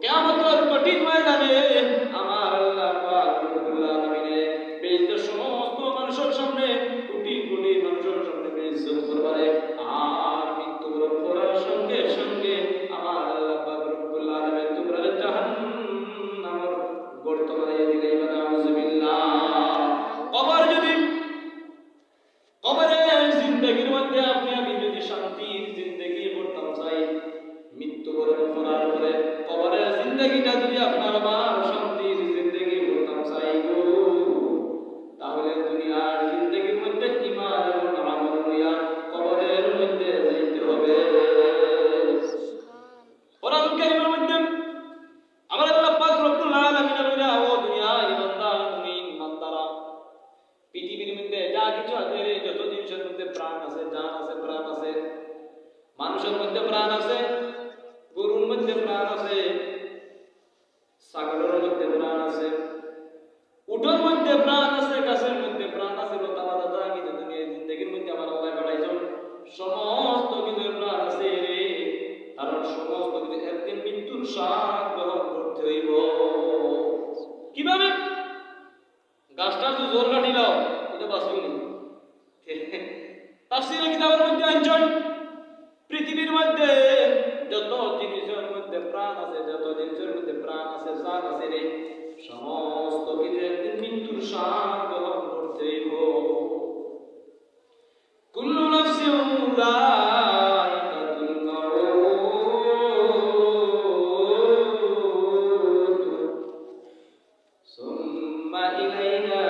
কিয়ামতের কঠিন ময়দানে আমার আল্লাহ পাক রব্বুল আলামিনের বেইজ্জত সমস্ত মানুষের সামনে কোটি কোটি মানুষের সামনে বেইজ্জত করবে। আর মৃত্যুবরণ করার সঙ্গে সঙ্গে আমার আল্লাহ পাক রব্বুল আলামিন তোমরা জাহান্নামের গর্ত বানাইয়া দিলেই বা নাউযুবিল্লাহ। কবরের জিন্দেগির মধ্যে আপনি আমি যদি শান্তির জিন্দেগি করতাম চাই, মৃত্যুবরণ করার পরে কবরের জিন্দেগিটা যদি আপনার আমার শান্তির জিন্দেগি করতাম চাই গো, তাহলে দুনিয়ার জিন্দেগির মধ্যে ঈমান এবং আমল লইয়া কবরের মধ্যে যাইতে হবে। কোরআন কারীমের মধ্যে আমার আল্লাহ পাক রব্বুল আলামিন বলেন, ও দুনিয়ার ইমানদার মুমিন বান্দারা, পৃথিবীর মধ্যে যা কিছু আছে, যত জিনিসের মধ্যে প্রাণ আছে, জান আছে, প্রাণ আছে, মানুষের মধ্যে প্রাণ আছে, গরুর মধ্যে প্রাণ আছে, ছাগলের মধ্যে প্রাণ আছে, উটের মধ্যে প্রাণ আছে, গাছের মধ্যে প্রাণ আছে, লতা পাতা যা কিছু দুনিয়ার জিন্দেগির মধ্যে আমার আল্লাহ পাঠাইছেন, সমস্ত কিছুর প্রাণ আছে রে। কারণ সমস্ত কিছু একদিন মৃত্যুর স্বাদ গ্রহণ করতে হইব। কিভাবে? গাছটা তো জোর কাটিল, এটা বাঁচবি না। তাফসীরের কিতাবের মধ্যে আনছেন, পৃথিবীর মধ্যে যত জিনিসের মধ্যে প্রাণ আছে, যত জিনিসের মধ্যে প্রাণ আছে, জান আছে রে, সমস্ত কিছু একদিন মৃত্যুর স্বাদ গ্রহণ করতে হইব। কুল্লু নাফসিন যায়িকাতুল মাউত সুম্মা ইলাইনা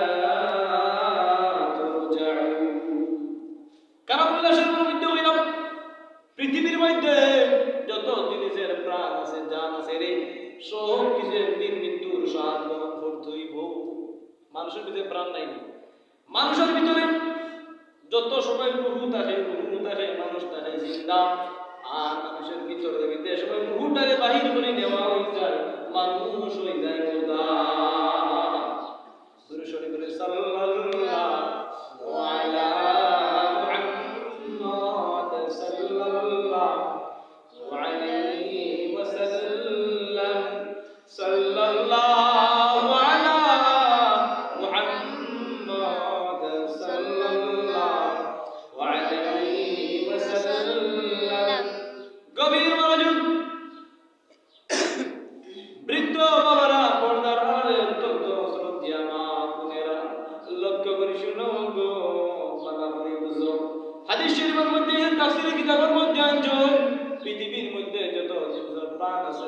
তুরজাউন। কালামুল্লাহ শরীফের মধ্যে হইলাম, পৃথিবীর মধ্যে যত জিনিসের প্রাণ আছে, জান আছে রে, সব কিছু একদিন মৃত্যুর স্বাদ গ্রহণ করতে হইব। মানুষের ভিতরে প্রাণ নাই, মানুষের ভিতরে যত সময় রূহ থাকে, মানুষ থাকে জিন্দা, আর মানুষের ভিতরে ভিতরে সময় রূহটারে বাহির করে নেওয়া হয়ে যায়, মানুষ হয়ে যায় মুর্দা। সুরে শরীফে সাল্লাল্লাহু আলা মুহাম্মদ সাল্লাল্লাহু আলাইহি ওয়াসাল্লাম, সাল্লাল্লাহু আলা মুহাম্মদ সাল্লাল্লাহু আলাইহি ওয়াসাল্লাম। গভীর মনোযোগ, বৃদ্ধ বাবারা, পর্দার আড়ালে অত্যন্ত শ্রদ্ধা মা বোনেরা, লক্ষ্য করে শুনো গো, বাবা করে বুঝো। হাদিস শরীফের মধ্যে, তাফসীরের কিতাবের মধ্যে আনছেন, পৃথিবীর মধ্যে যত জীবজন্তু প্রাণ আছে,